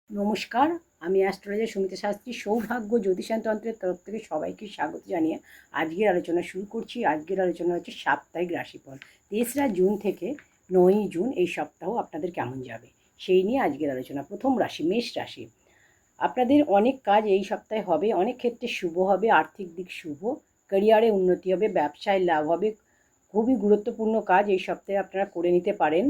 নমস্কার, আমি অ্যাস্ট্রোলজার সুমিতা শাস্ত্রী। সৌভাগ্য জ্যোতিষতন্ত্রের তরফ থেকে সবাইকে স্বাগত জানিয়ে আজকের আলোচনা শুরু করছি। আজকের আলোচনা হচ্ছে সাপ্তাহিক রাশিফল 3রা জুন থেকে 9ই জুন। এই সপ্তাহ আপনাদের কেমন যাবে সেই নিয়ে আজকের আলোচনা। প্রথম রাশি মেষ রাশি। আপনাদের অনেক কাজ এই সপ্তাহে হবে, অনেক ক্ষেত্রে শুভ হবে, আর্থিক দিক শুভ, ক্যারিয়ারে উন্নতি হবে, ব্যবসায় লাভ হবে। খুবই গুরুত্বপূর্ণ কাজ এই সপ্তাহে আপনারা করে নিতে পারেন।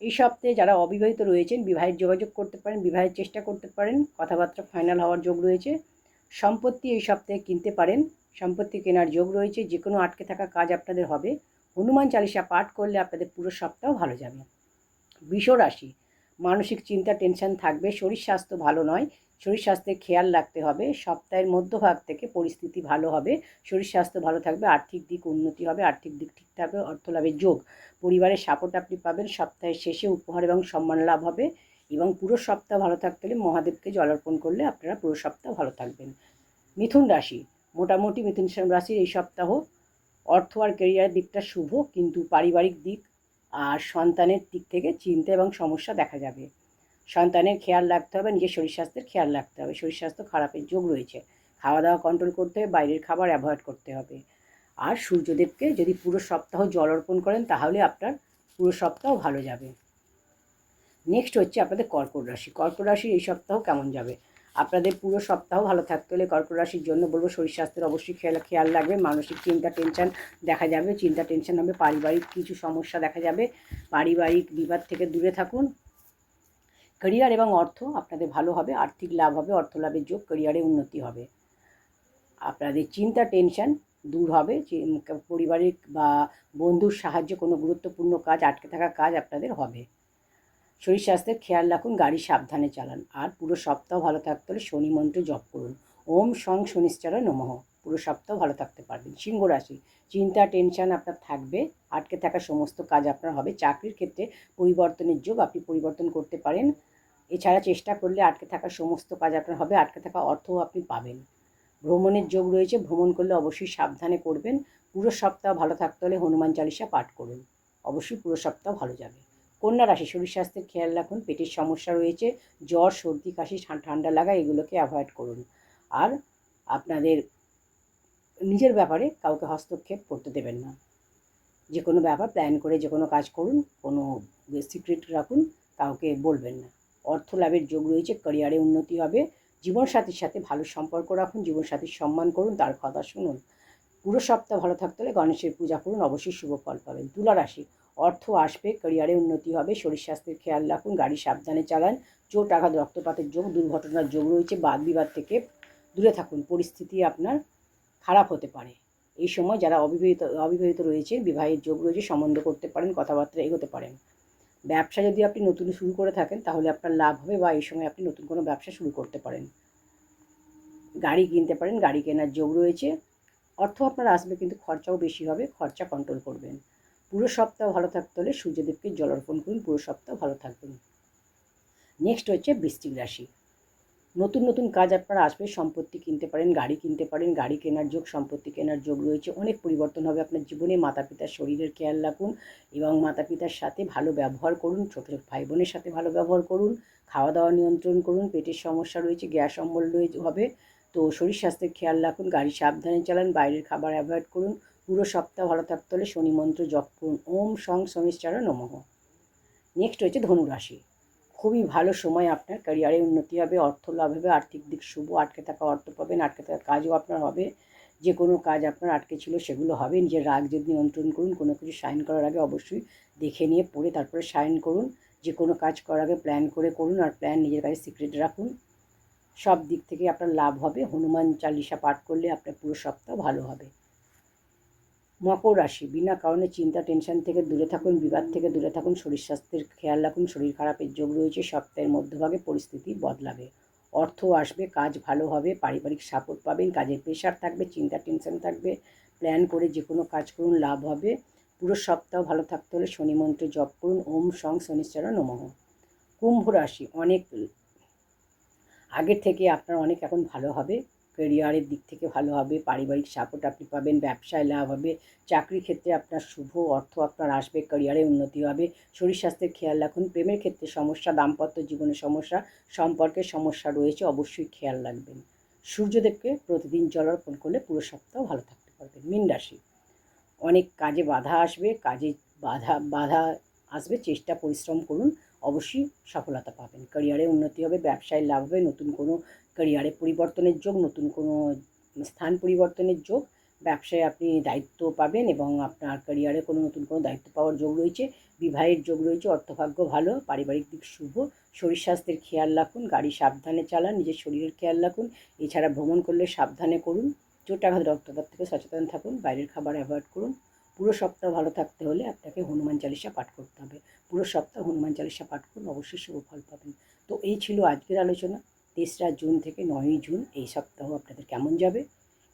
এই সপ্তাহে যারা অবিবাহিত রয়েছেন বিবাহের যোগাযোগ করতে পারেন, বিবাহের চেষ্টা করতে পারেন, কথাবার্তা ফাইনাল হওয়ার যোগ রয়েছে। সম্পত্তি এই সপ্তাহে কিনতে পারেন, সম্পত্তি কেনার যোগ রয়েছে। যে কোনো আটকে থাকা কাজ আপনাদের হবে। হনুমান চালিসা পাঠ করলে আপনাদের পুরো সপ্তাহ ভালো যাবে। বৃষ রাশি। মানসিক চিন্তা টেনশন থাকবে, শরীর স্বাস্থ্য ভালো নয়, শরীর স্বাস্থ্যের খেয়াল রাখতে হবে। সপ্তাহের মধ্যভাগ থেকে পরিস্থিতি ভালো হবে, শরীর স্বাস্থ্য ভালো থাকবে, আর্থিক দিক উন্নতি হবে, আর্থিক দিক ঠিক থাকবে, অর্থ লাভের যোগ, পরিবারের সাপোর্ট আপনি পাবেন। সপ্তাহের শেষে উপহার এবং সম্মান লাভ হবে। এবং পুরো সপ্তাহ ভালো থাকতে হলে মহাদেবকে জল অর্পণ করলে আপনারা পুরো সপ্তাহ ভালো থাকবেন। মিথুন রাশি। মোটামুটি মিথুন রাশির এই সপ্তাহ অর্থ আর ক্যারিয়ারের দিকটা শুভ, কিন্তু পারিবারিক দিক আর সন্তানের দিক থেকে চিন্তা এবং সমস্যা দেখা যাবে। সন্তানের খেয়াল রাখতে হবে, নিজের শরীর স্বাস্থ্যের খেয়াল রাখতে হবে। শরীর স্বাস্থ্য খারাপের যোগ রয়েছে, খাওয়া দাওয়া কন্ট্রোল করতে হবে, বাইরের খাবার অ্যাভয়েড করতে হবে। আর সূর্যদেবকে যদি পুরো সপ্তাহ জল অর্পণ করেন তাহলে আপনার পুরো সপ্তাহ ভালো যাবে। নেক্সট হচ্ছে আপনাদের কর্কট রাশি। কর্কট রাশির এই সপ্তাহ কেমন যাবে? আপনাদের পুরো সপ্তাহ ভালো থাকতে হলে কর্কট রাশির জন্য বলবো শরীর স্বাস্থ্যের অবশ্যই খেয়াল রাখবে। মানসিক চিন্তা টেনশন দেখা যাবে, চিন্তা টেনশন হবে, পারিবারিক কিছু সমস্যা দেখা যাবে। পারিবারিক বিবাদ থেকে দূরে থাকুন। ক্যারিয়ার এবং অর্থ আপনাদের ভালো হবে, আর্থিক লাভ হবে, অর্থ লাভের যোগ, ক্যারিয়ারে উন্নতি হবে। আপনাদের চিন্তা টেনশন দূর হবে। পারিবারিক বা বন্ধুর সাহায্যে কোনো গুরুত্বপূর্ণ কাজ, আটকে থাকা কাজ আপনাদের হবে। শরীর স্বাস্থ্যের খেয়াল রাখুন, গাড়ি সাবধানে চালান। আর পুরো সপ্তাহ ভালো থাকতে হলে শনি মন্ত্র জপ করুন, ওম সং শনিশ্চর নমঃ। পুরো সপ্তাহ ভালো থাকতে পারবেন। সিংহ রাশি। চিন্তা টেনশন আপনার থাকবে, আটকে থাকা সমস্ত কাজ আপনার হবে। চাকরির ক্ষেত্রে পরিবর্তনের যোগ, আপনি পরিবর্তন করতে পারেন। এছাড়া চেষ্টা করলে আটকে থাকা সমস্ত কাজ আপনার হবে, আটকে থাকা অর্থও আপনি পাবেন। ভ্রমণের যোগ রয়েছে, ভ্রমণ করলে অবশ্যই সাবধানে করবেন। পুরো সপ্তাহ ভালো থাকতে হলে হনুমান চালিসা পাঠ করুন, অবশ্যই পুরো সপ্তাহ ভালো যাবে। কন্যা রাশি। শরীর স্বাস্থ্যের খেয়াল রাখুন, পেটের সমস্যা রয়েছে, জ্বর সর্দি কাশি ঠান্ডা লাগা এগুলোকে অ্যাভয়েড করুন। আর আপনাদের নিজের ব্যাপারে কাউকে হস্তক্ষেপ করতে দেবেন না। যে কোনো ব্যাপার প্ল্যান করে যে কোনো কাজ করুন, কোনো সিক্রেট রাখুন, কাউকে বলবেন না। অর্থ লাভের যোগ রয়েছে, ক্যারিয়ারে উন্নতি হবে। জীবনসাথীর সাথে ভালো সম্পর্ক রাখুন, জীবনসাথীর সম্মান করুন, তার কথা শুনুন। পুরো সপ্তাহ ভালো থাকতে হলে গণেশের পূজা করুন, অবশ্যই শুভ ফল পাবেন। তুলা রাশি। অর্থ আসবে, ক্যারিয়ারে উন্নতি হবে, শরীর স্বাস্থ্যের খেয়াল রাখুন, গাড়ি সাবধানে চালান। চোট আঘাত রক্তপাতের যোগ, দুর্ঘটনার যোগ রয়েছে। বাদ বিবাদ থেকে দূরে থাকুন, পরিস্থিতি আপনার খারাপ হতে পারে। এই সময় যারা অবিবাহিত রয়েছে বিবাহের যোগ রয়েছে, সম্বন্ধ করতে পারেন, কথাবার্তা এগোতে পারেন। ব্যবসা যদি আপনি নতুন শুরু করে থাকেন তাহলে আপনার লাভ হবে, বা এই সময় আপনি নতুন কোনো ব্যবসা শুরু করতে পারেন। গাড়ি কিনতে পারেন, গাড়ি কেনার যোগ রয়েছে। অর্থ আপনার আসবে, কিন্তু খরচাও বেশি হবে, খরচা কন্ট্রোল করবেন। পুরো সপ্তাহ ভালো থাকতে হলে সূর্যদেবকে জল অর্পণ করুন, পুরো সপ্তাহ ভালো থাকবেন। নেক্সট হচ্ছে বৃশ্চিক রাশি। নতুন নতুন কাজ আপনার আসবে, সম্পত্তি কিনতে পারেন, গাড়ি কিনতে পারেন, গাড়ি কেনার যোগ, সম্পত্তি কেনার যোগ রয়েছে। অনেক পরিবর্তন হবে আপনার জীবনে। মাতা পিতার শরীরের খেয়াল রাখুন এবং মাতা পিতার সাথে ভালো ব্যবহার করুন, ছোটো ছোটো ভাই বোনের সাথে ভালো ব্যবহার করুন। খাওয়া দাওয়া নিয়ন্ত্রণ করুন, পেটের সমস্যা রয়েছে, গ্যাস অম্বল হবে, তো শরীর স্বাস্থ্যের খেয়াল রাখুন, গাড়ি সাবধানে চালান, বাইরের খাবার অ্যাভয়েড করুন। পুরো সপ্তাহ ভালো থাকতে হলে শনি মন্ত্র জপ করুন, ওম সং শনিশ্চর নমঃ। নেক্সট হচ্ছে ধনু রাশি। খুবই ভালো সময় আপনার, ক্যারিয়ারে উন্নতি হবে, অর্থ লাভ হবে, আর্থিক দিক শুভ, আটকে থাকা অর্থ পাবেন, আটকে থাকা কাজও আপনার হবে। যে কোনো কাজ আপনার আটকে ছিল সেগুলো হবে। নিজের রাগ যদি নিয়ন্ত্রণ করুন, কোনো কিছু সাইন করার আগে অবশ্যই দেখে নিয়ে পড়ে তারপরে সাইন করুন। যে কোনো কাজ করার আগে প্ল্যান করে করুন, আর প্ল্যান নিজের কাছে সিক্রেট রাখুন। সব দিক থেকে আপনার লাভ হবে। হনুমান চালিসা পাঠ করলে আপনার পুরো সপ্তাহ ভালো হবে। মকর রাশি। বিনা কারণে চিন্তা টেনশন থেকে দূরে থাকুন, বিবাদ থেকে দূরে থাকুন, শরীর স্বাস্থ্যের খেয়াল রাখুন। শরীর খারাপের যোগ রয়েছে, সপ্তাহের মধ্যভাগে পরিস্থিতি বদলাবে। অর্থ আসবে, কাজ ভালো হবে, পারিবারিক সাপোর্ট পাবেন, কাজের প্রেশার থাকবে, চিন্তা টেনশন থাকবে। প্ল্যান করে যে কোনো কাজ করুন, লাভ হবে। পুরো সপ্তাহ ভালো থাকতে হলে শনি মন্ত্র জপ করুন, ওম সং শনিশ্চর নমঃ। কুম্ভ রাশি। অনেক আগের থেকে আপনার অনেক এখন ভালো হবে। কেরিয়ারের দিক থেকে ভালো হবে, পারিবারিক সাপোর্ট আপনি পাবেন, ব্যবসায় লাভ হবে, চাকরির ক্ষেত্রে আপনার শুভ অর্থ আপনার আসবে, ক্যারিয়ারে উন্নতি হবে। শরীর স্বাস্থ্যের খেয়াল রাখুন। প্রেমের ক্ষেত্রে সমস্যা, দাম্পত্য জীবনে সমস্যা, সম্পর্কের সমস্যা রয়েছে, অবশ্যই খেয়াল রাখবেন। সূর্যদেবকে প্রতিদিন জল অর্পণ করলে পুরো সপ্তাহ ভালো থাকতে পারবেন। মীন রাশি, অনেক কাজে বাধা আসবে, কাজে বাধা আসবে, চেষ্টা পরিশ্রম করুন, অবশ্যই সফলতা পাবেন। ক্যারিয়ারে উন্নতি হবে, ব্যবসায় লাভ হবে, নতুন কোনো ক্যারিয়ারে পরিবর্তনের যোগ, নতুন কোনো স্থান পরিবর্তনের যোগ, ব্যবসায় আপনি দায়িত্ব পাবেন এবং আপনার ক্যারিয়ারে কোনো নতুন কোনো দায়িত্ব পাওয়ার যোগ রয়েছে, বিবাহের যোগ রয়েছে, অর্থভাগ্য ভালো, পারিবারিক দিক শুভ। শরীর স্বাস্থ্যের খেয়াল রাখুন, গাড়ি সাবধানে চালান, নিজের শরীরের খেয়াল রাখুন। এছাড়া ভ্রমণ করলে সাবধানে করুন। চোটাঘাত রক্তপাত থেকে সচেতন থাকুন, বাইরের খাবার অ্যাভয়েড করুন। পুরো সপ্তাহ ভালো থাকতে হলে আপনাকে হনুমান চালিসা পাঠ করতে হবে। পুরো সপ্তাহ হনুমান চালিসা পাঠ করুন, অবশ্যই শুভ ফল পাবেন। তো এই ছিল আজকের আলোচনা। 3রা জুন থেকে 9ই জুন এই সপ্তাহ আপনাদের কেমন যাবে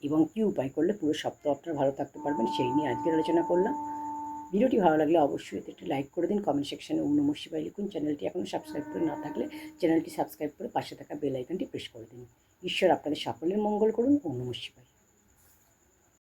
এবং কী উপায় করলে পুরো সপ্তাহ আপনারা ভালো থাকতে পারবেন সেই নিয়ে আজকের আলোচনা করলাম। ভিডিওটি ভালো লাগলে অবশ্যই এতে একটি লাইক করে দিন, কমেন্ট সেকশনে ওম নমঃ শিবায় লিখুন। চ্যানেলটি এখনও সাবস্ক্রাইব করে না থাকলে চ্যানেলটি সাবস্ক্রাইব করে পাশে থাকা বেল আইকনটি প্রেস করে দিন। ঈশ্বর আপনাদের সকলের মঙ্গল করুন। ওম নমঃ শিবায়।